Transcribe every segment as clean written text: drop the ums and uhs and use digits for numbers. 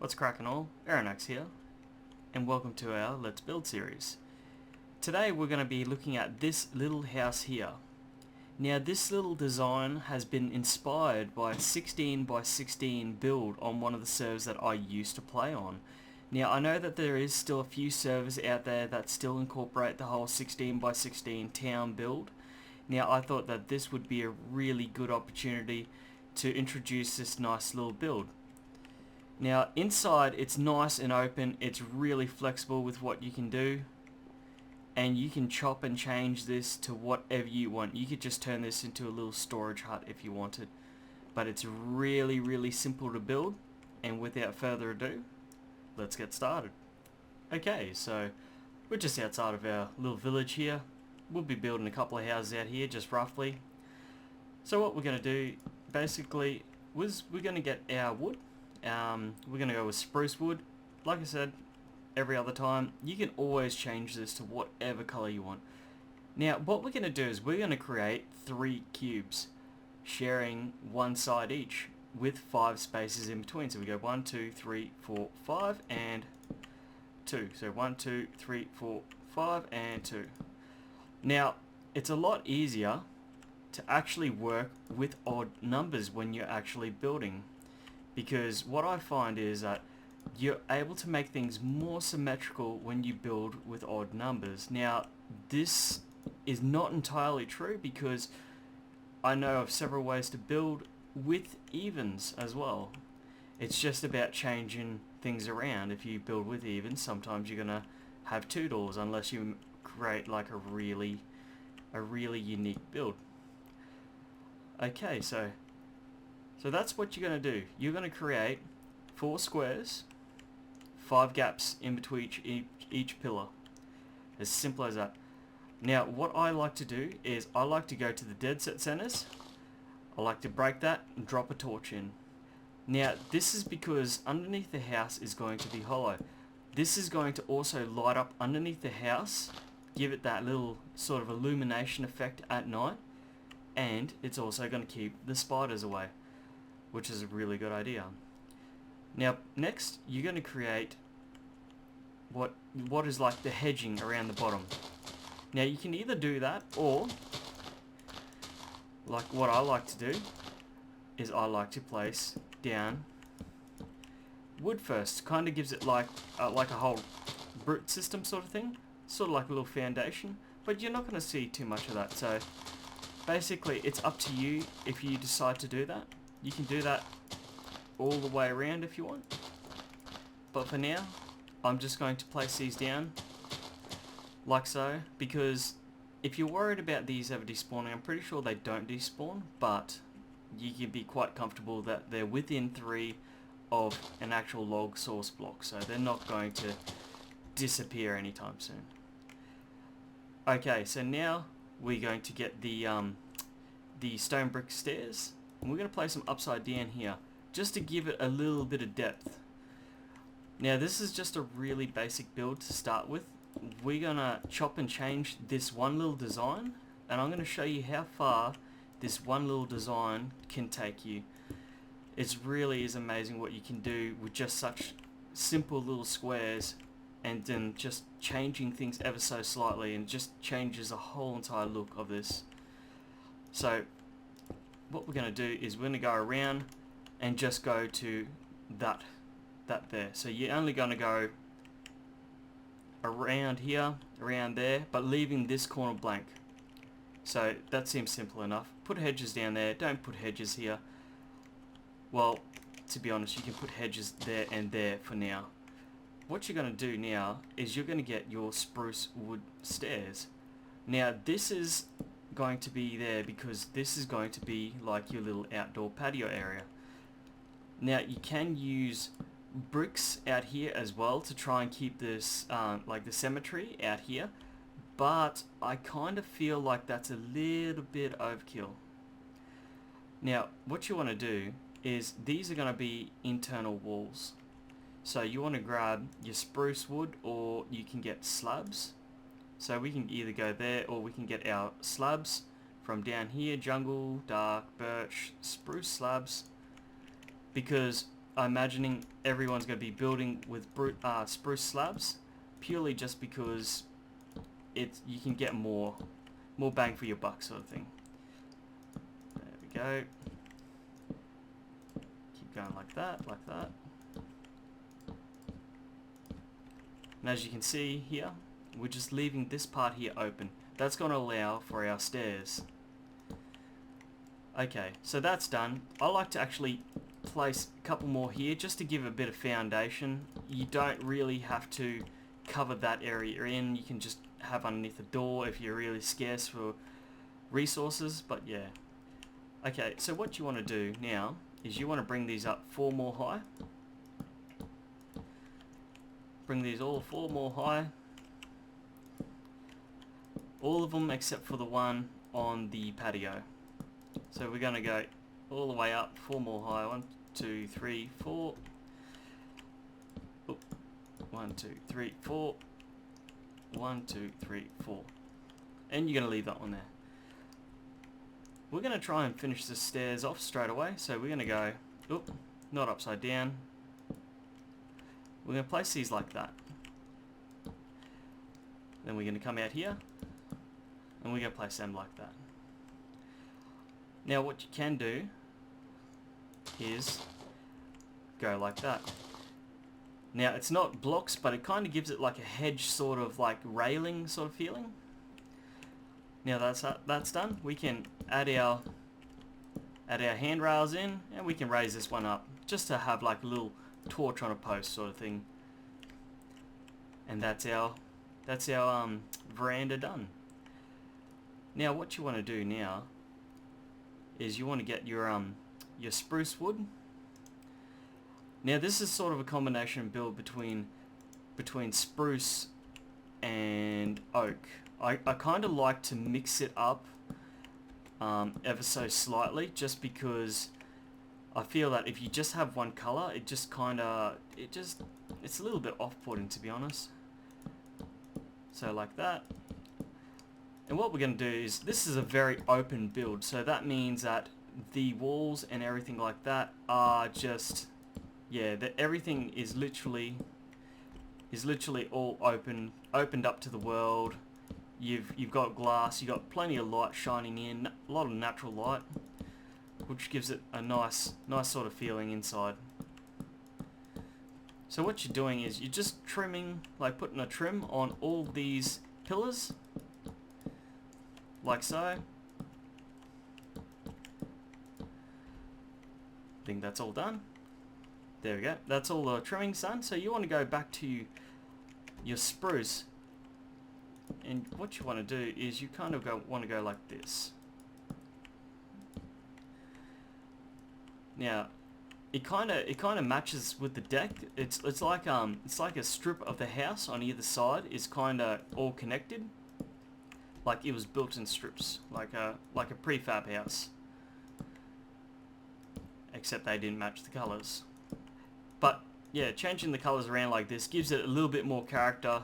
What's cracking all? Aeronax here, and welcome to our Let's Build series. Today we're going to be looking at this little house here. Now this little design has been inspired by a 16 by 16 build on one of the servers that I used to play on. Now I know that there is still a few servers out there that still incorporate the whole 16 by 16 town build. Now I thought that this would be a really good opportunity to introduce this nice little build. Now inside it's nice and open, it's really flexible with what you can do, and you can chop and change this to whatever you want. You could just turn this into a little storage hut if you wanted, but it's really simple to build. And without further ado, let's get started. Okay, so we're just outside of our little village here. We'll be building a couple of houses out here just roughly. So what we're going to do basically was we're going to get our wood. We're going to go with spruce wood. Like I said every other time, you can always change this to whatever color you want. Now what we're going to do is we're going to create 3 cubes sharing one side each with 5 spaces in between. So we go 1, 2, 3, 4, 5 and 2. So 1, 2, 3, 4, 5 and 2. Now it's a lot easier to actually work with odd numbers when you're actually building, because what I find is that you're able to make things more symmetrical when you build with odd numbers. Now this is not entirely true, because I know of several ways to build with evens as well. It's just about changing things around. If you build with evens, sometimes you're gonna have 2 doors unless you create like a really unique build. Okay, so that's what you're going to do. You're going to create 4 squares, 5 gaps in between each pillar. As simple as that. Now what I like to do is I like to go to the dead set centers. I like to break that and drop a torch in. Now this is because underneath the house is going to be hollow. This is going to also light up underneath the house, give it that little sort of illumination effect at night, and it's also going to keep the spiders away, which is a really good idea. Now next you're going to create what is like the hedging around the bottom. Now you can either do that, or like what I like to do is I like to place down wood first. Kind of gives it like a whole root system sort of thing, sort of like a little foundation, but you're not going to see too much of that. So basically it's up to you if you decide to do that. You can do that all the way around if you want, but for now I'm just going to place these down like so, because if you're worried about these ever despawning, I'm pretty sure they don't despawn, but you can be quite comfortable that they're within 3 of an actual log source block, so they're not going to disappear anytime soon. Okay, so now we're going to get the stone brick stairs, and we're going to place them upside down here just to give it a little bit of depth. Now this is just a really basic build to start with. We're going to chop and change this one little design, and I'm going to show you how far this one little design can take you. It really is amazing what you can do with just such simple little squares, and then just changing things ever so slightly, and just changes the whole entire look of this. So what we're going to do is we're going to go around and just go to that there. So you're only going to go around here, around there, but leaving this corner blank. So that seems simple enough. Put hedges down there, don't put hedges here. Well, to be honest, you can put hedges there and there for now. What you're going to do now is you're going to get your spruce wood stairs. Now this is going to be there because this is going to be like your little outdoor patio area. Now you can use bricks out here as well to try and keep this like the cemetery out here, but I kind of feel like that's a little bit overkill. Now what you want to do is these are going to be internal walls, so you want to grab your spruce wood, or you can get slabs. So we can either go there, or we can get our slabs from down here, jungle, dark, birch, spruce slabs, because I'm imagining everyone's going to be building with spruce slabs, purely just because you can get more bang for your buck sort of thing. There we go. Keep going like that, like that. And as you can see here, we're just leaving this part here open. That's going to allow for our stairs. Okay, so that's done. I like to actually place a couple more here just to give a bit of foundation. You don't really have to cover that area in. You can just have underneath the door if you're really scarce for resources, but yeah. Okay, so what you want to do now is you want to bring these up 4 more high. Bring these all 4 more high. All of them except for the one on the patio. So we're going to go all the way up, 4 more high. 1, 2, 3, 4. Oop. 1, 2, 3, 4. 1, 2, 3, 4. And you're going to leave that one there. We're going to try and finish the stairs off straight away. So we're going to go, oop, not upside down. We're going to place these like that. Then we're going to come out here. And we're going to place them like that. Now what you can do is go like that. Now it's not blocks, but it kind of gives it like a hedge sort of like railing sort of feeling. Now that's done. We can add our handrails in, and we can raise this one up just to have like a little torch on a post sort of thing. And that's our veranda done. Now what you want to do now is you want to get your spruce wood. Now this is sort of a combination build between spruce and oak. I kind of like to mix it up ever so slightly, just because I feel that if you just have one color, it's a little bit off-putting, to be honest. So like that. And what we're going to do is, this is a very open build, so that means that the walls and everything like that are just, yeah, everything is literally all opened up to the world. You've got glass, you've got plenty of light shining in, a lot of natural light, which gives it a nice sort of feeling inside. So what you're doing is you're just trimming, like putting a trim on all these pillars. Like so. I think that's all done. There we go. That's all the trimming's done. So you want to go back to your spruce, and what you want to do is you kind of want to go like this. Now, it kind of matches with the deck. It's like a strip of the house on either side is kind of all connected. Like it was built in strips, like a prefab house. Except they didn't match the colours. But yeah, changing the colours around like this gives it a little bit more character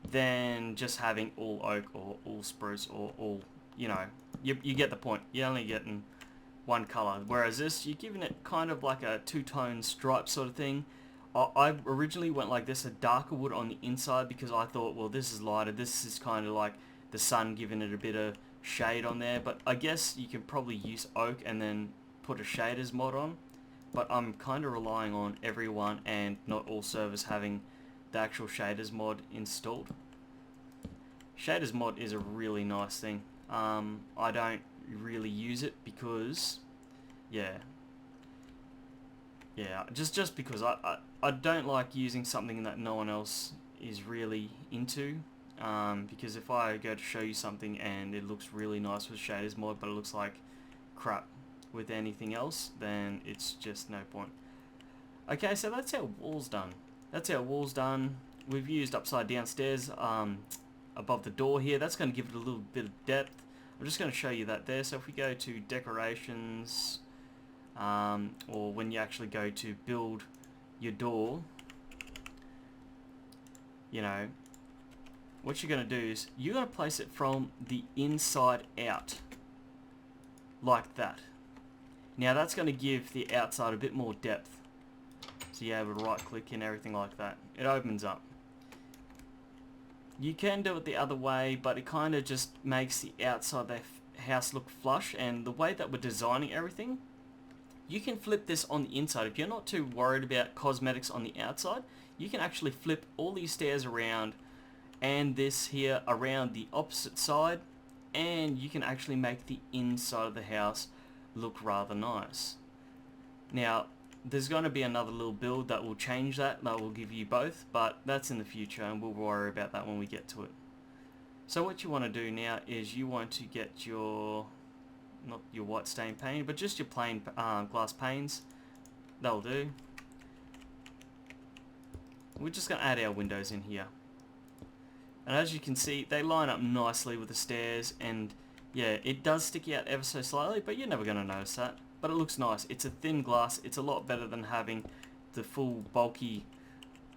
than just having all oak or all spruce or all, you know, you get the point. You're only getting one colour. Whereas this, you're giving it kind of like a two-tone stripe sort of thing. I originally went like this, a darker wood on the inside, because I thought, well, this is lighter. This is kind of like the sun giving it a bit of shade on there, but I guess you can probably use oak and then put a shaders mod on, but I'm kind of relying on everyone and not all servers having the actual shaders mod installed. Shaders mod is a really nice thing. I don't really use it because just because I don't like using something that no one else is really into. Because if I go to show you something and it looks really nice with shaders mod, but it looks like crap with anything else, then it's just no point. Okay, so that's our walls done. We've used upside down stairs above the door here. That's going to give it a little bit of depth. I'm just going to show you that there. So if we go to decorations, or when you actually go to build your door, you know, what you're going to do is you're going to place it from the inside out, like that. Now that's going to give the outside a bit more depth. So you're able to right click and everything like that. It opens up. You can do it the other way, but it kind of just makes the outside of the house look flush, and the way that we're designing everything, you can flip this on the inside. If you're not too worried about cosmetics on the outside, you can actually flip all these stairs around and this here around the opposite side, and you can actually make the inside of the house look rather nice. Now, there's going to be another little build that will change that will give you both, but that's in the future and we'll worry about that when we get to it. So what you want to do now is you want to get your, not your white stain paint, but just your plain glass panes. That'll do. We're just going to add our windows in here. And as you can see, they line up nicely with the stairs, and yeah, it does stick out ever so slightly, but you're never going to notice that. But it looks nice. It's a thin glass. It's a lot better than having the full bulky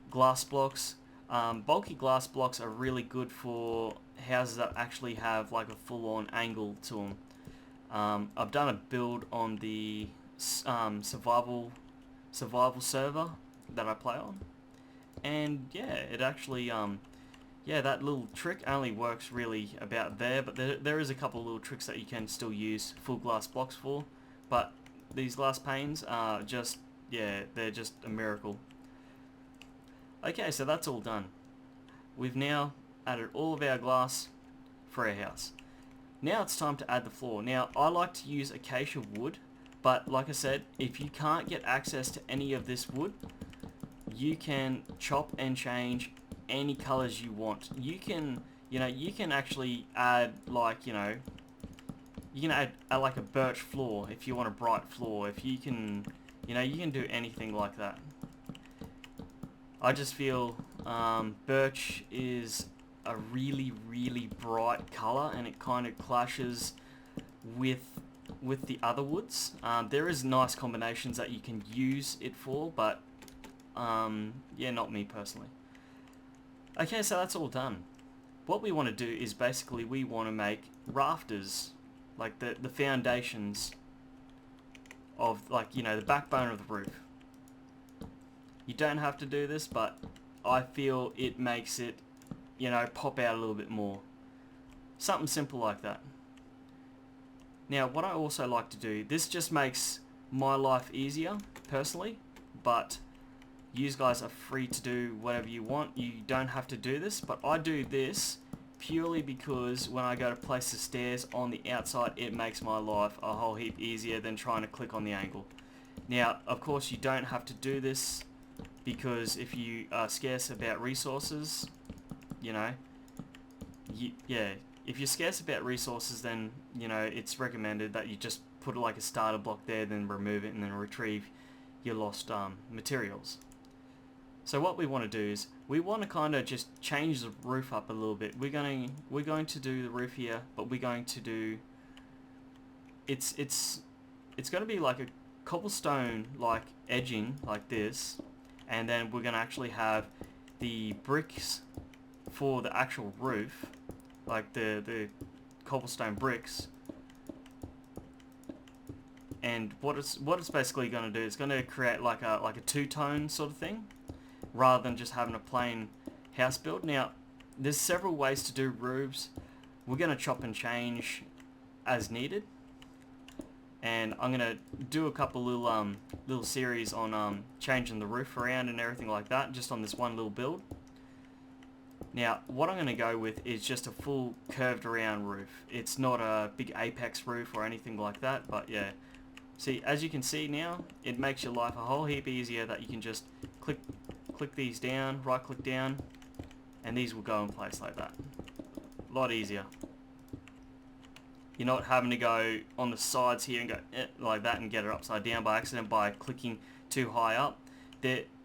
glass blocks. Bulky glass blocks are really good for houses that actually have like a full-on angle to them. I've done a build on the survival server that I play on, and yeah, it actually yeah, that little trick only works really about there, but there is a couple of little tricks that you can still use full glass blocks for. But these glass panes are just, yeah, they're just a miracle. Okay, so that's all done. We've now added all of our glass for our house. Now it's time to add the floor. Now, I like to use acacia wood, but like I said, if you can't get access to any of this wood, you can chop and change any colors you want. You can, you can actually add like, you can add like a birch floor if you want a bright floor. If you can, you can do anything like that. I just feel birch is a really, really bright color, and it kind of clashes with the other woods. There is nice combinations that you can use it for, but yeah, not me personally. Okay, so that's all done. What we want to do is basically we want to make rafters, like the foundations of, like, the backbone of the roof. You don't have to do this, but I feel it makes it, pop out a little bit more. Something simple like that. Now, what I also like to do, this just makes my life easier, personally, but you guys are free to do whatever you want. You don't have to do this, but I do this purely because when I go to place the stairs on the outside, it makes my life a whole heap easier than trying to click on the angle. Now, of course, you don't have to do this, because if you are scarce about resources, yeah, if you're scarce about resources, then, it's recommended that you just put like a starter block there, then remove it, and then retrieve your lost materials. So what we want to do is we want to kind of just change the roof up a little bit. We're going to do the roof here, but we're going to do it's going to be like a cobblestone like edging like this, and then we're going to actually have the bricks for the actual roof, like the cobblestone bricks. And what it's basically going to do, it's going to create like a two-tone sort of thing, rather than just having a plain house build. Now, there's several ways to do roofs. We're going to chop and change as needed, and I'm going to do a couple little series on changing the roof around and everything like that, just on this one little build. Now, what I'm going to go with is just a full curved around roof. It's not a big apex roof or anything like that, but yeah. See, as you can see now, it makes your life a whole heap easier that you can just click these down, right click down, and these will go in place like that. A lot easier. You're not having to go on the sides here and go like that and get it upside down by accident by clicking too high up.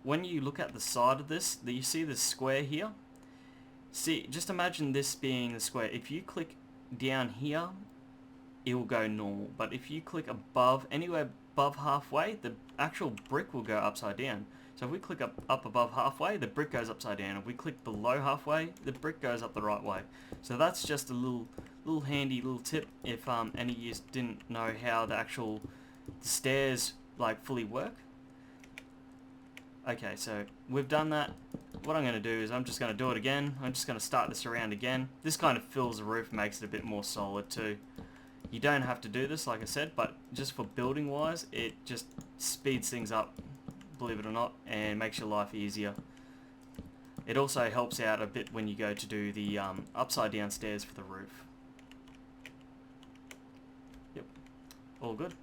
When you look at the side of this, you see this square here? See, just imagine this being the square. If you click down here, it will go normal. But if you click above, anywhere above halfway, the actual brick will go upside down. So if we click up above halfway, the brick goes upside down. If we click below halfway, the brick goes up the right way. So that's just a little handy little tip if any of you didn't know how the stairs like fully work. Okay, so we've done that. What I'm going to do is I'm just going to do it again. I'm just going to start this around again. This kind of fills the roof, makes it a bit more solid too. You don't have to do this, like I said, but just for building wise, it just speeds things up, believe it or not, and makes your life easier. It also helps out a bit when you go to do the upside down stairs for the roof. Yep, all good.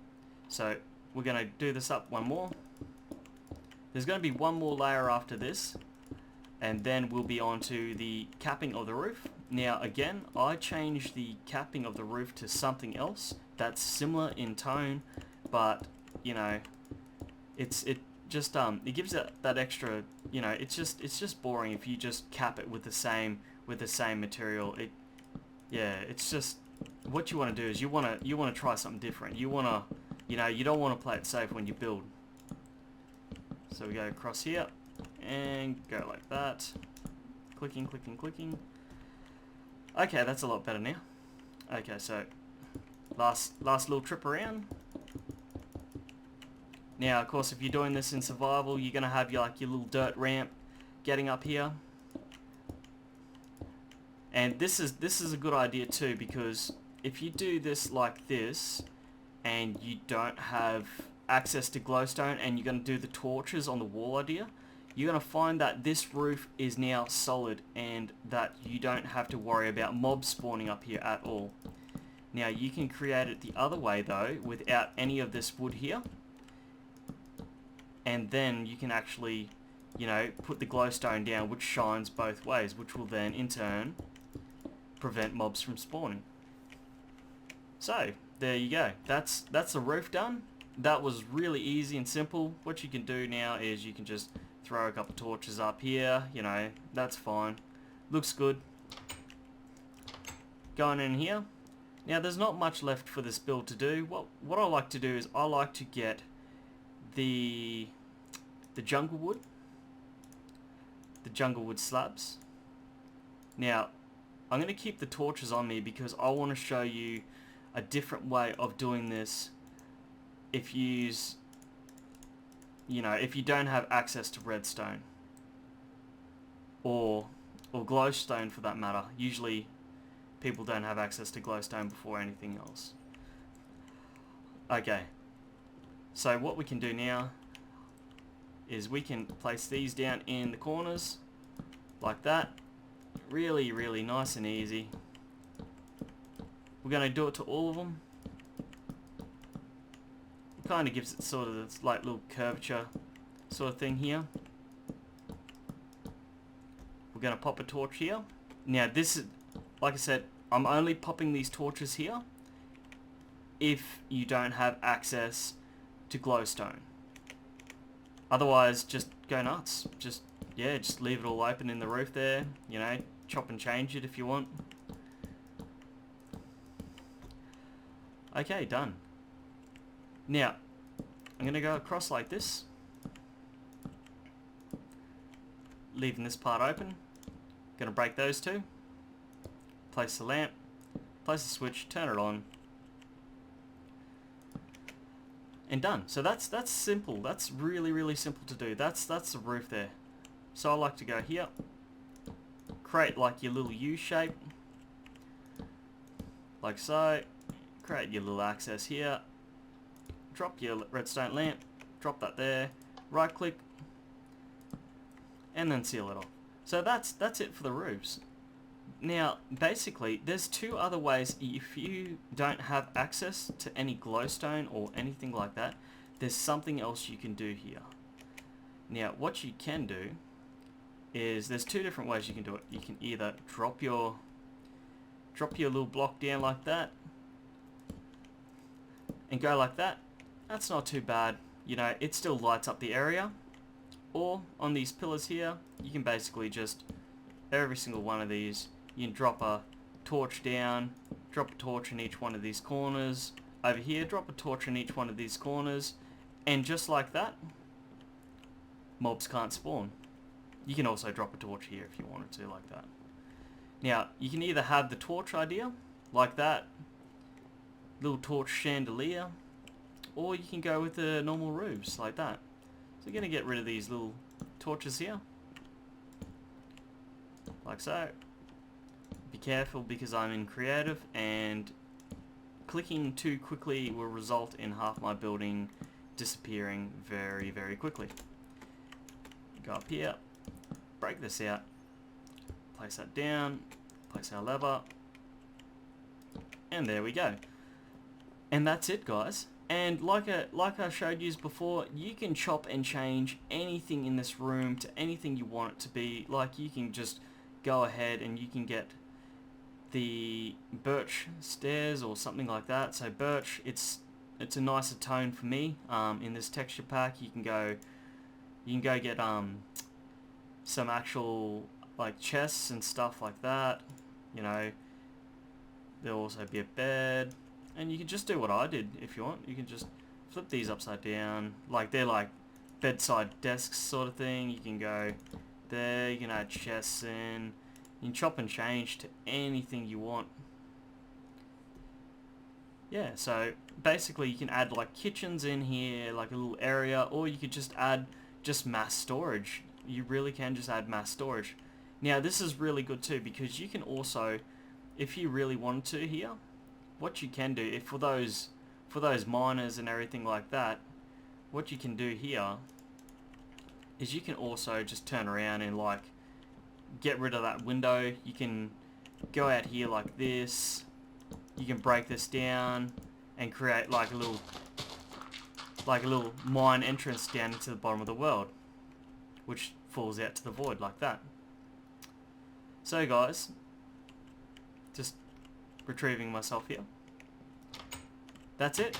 So we're going to do this up one more. There's going to be one more layer after this, and then we'll be on to the capping of the roof. Now again, I changed the capping of the roof to something else that's similar in tone, but you know, it gives it that extra, you know, it's just boring if you just cap it with the same material. It's just what you want to do is you want to try something different. You want to, you know, you don't want to play it safe when you build. So we go across here and go like that. Clicking, clicking, clicking. Okay, that's a lot better now. Okay, so last little trip around. Now, of course, if you're doing this in survival, you're going to have your little dirt ramp getting up here. And this is a good idea too, because if you do this like this and you don't have access to glowstone and you're going to do the torches on the wall idea, you're going to find that this roof is now solid and that you don't have to worry about mobs spawning up here at all. Now you can create it the other way though, without any of this wood here, and then you can actually, you know, put the glowstone down, which shines both ways, which will then in turn prevent mobs from spawning. So there you go, that's the roof done. That was really easy and simple. What you can do now is you can just throw a couple torches up here, you know, that's fine. Looks good. Going in here. Now there's not much left for this build to do. What I like to do is I like to get the jungle wood. The jungle wood slabs. Now I'm going to keep the torches on me because I want to show you a different way of doing this if you don't have access to redstone or glowstone for that matter. Usually people don't have access to glowstone before anything else. Okay, so what we can do now is we can place these down in the corners like that. Really, really nice and easy. We're going to do it to all of them. Kind of gives it sort of this like little curvature sort of thing here. We're going to pop a torch here. Now this is, like I said, I'm only popping these torches here if you don't have access to glowstone. Otherwise just go nuts. Just leave it all open in the roof there, you know, chop and change it if you want. Okay, done. Now, I'm going to go across like this, leaving this part open. Going to break those two, place the lamp, place the switch, turn it on, and done. So that's simple. That's really, really simple to do. That's the roof there. So I like to go here, create like your little U shape, like so, create your little access here, drop your redstone lamp, drop that there, right click, and then seal it off. So that's it for the roofs. Now basically there's two other ways. If you don't have access to any glowstone or anything like that, there's something else you can do here. Now what you can do is there's two different ways you can do it. You can either drop your little block down like that and go like that. That's not too bad, you know, it still lights up the area. Or on these pillars here, you can basically just, every single one of these, you can drop a torch down, drop a torch in each one of these corners. Over here, drop a torch in each one of these corners, and just like that, mobs can't spawn. You can also drop a torch here if you wanted to, like that. Now, you can either have the torch idea, like that, little torch chandelier, or you can go with the normal roofs, like that. So you're going to get rid of these little torches here. Like so. Be careful because I'm in creative, and clicking too quickly will result in half my building disappearing very, very quickly. Go up here, break this out, place that down, place our lever, and there we go. And that's it, guys. And like I showed you before, you can chop and change anything in this room to anything you want it to be. Like, you can just go ahead and you can get the birch stairs or something like that. So birch, it's a nicer tone for me. In this texture pack, you can go get some actual like chests and stuff like that. You know, there'll also be a bed, and you can just do what I did if you want. You can just flip these upside down, like they're like bedside desks sort of thing. You can go there, you can add chests in. You can chop and change to anything you want. Yeah, so basically you can add like kitchens in here, like a little area, or you could just add just mass storage. You really can just add mass storage. Now this is really good too, because you can also, if you really wanted to here, what you can do, if for those miners and everything like that, what you can do here is you can also just turn around and like get rid of that window. You can go out here like this. You can break this down and create like a little mine entrance down into the bottom of the world, which falls out to the void like that. So guys, just retrieving myself here. That's it.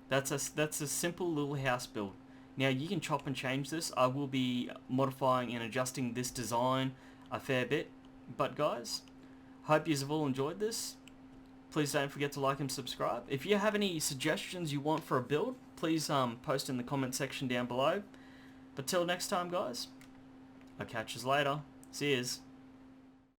That's a simple little house build. Now you can chop and change this. I will be modifying and adjusting this design a fair bit. But guys, hope you have all enjoyed this. Please don't forget to like and subscribe. If you have any suggestions you want for a build, please post in the comment section down below. But till next time, guys, I'll catch you later. See yous.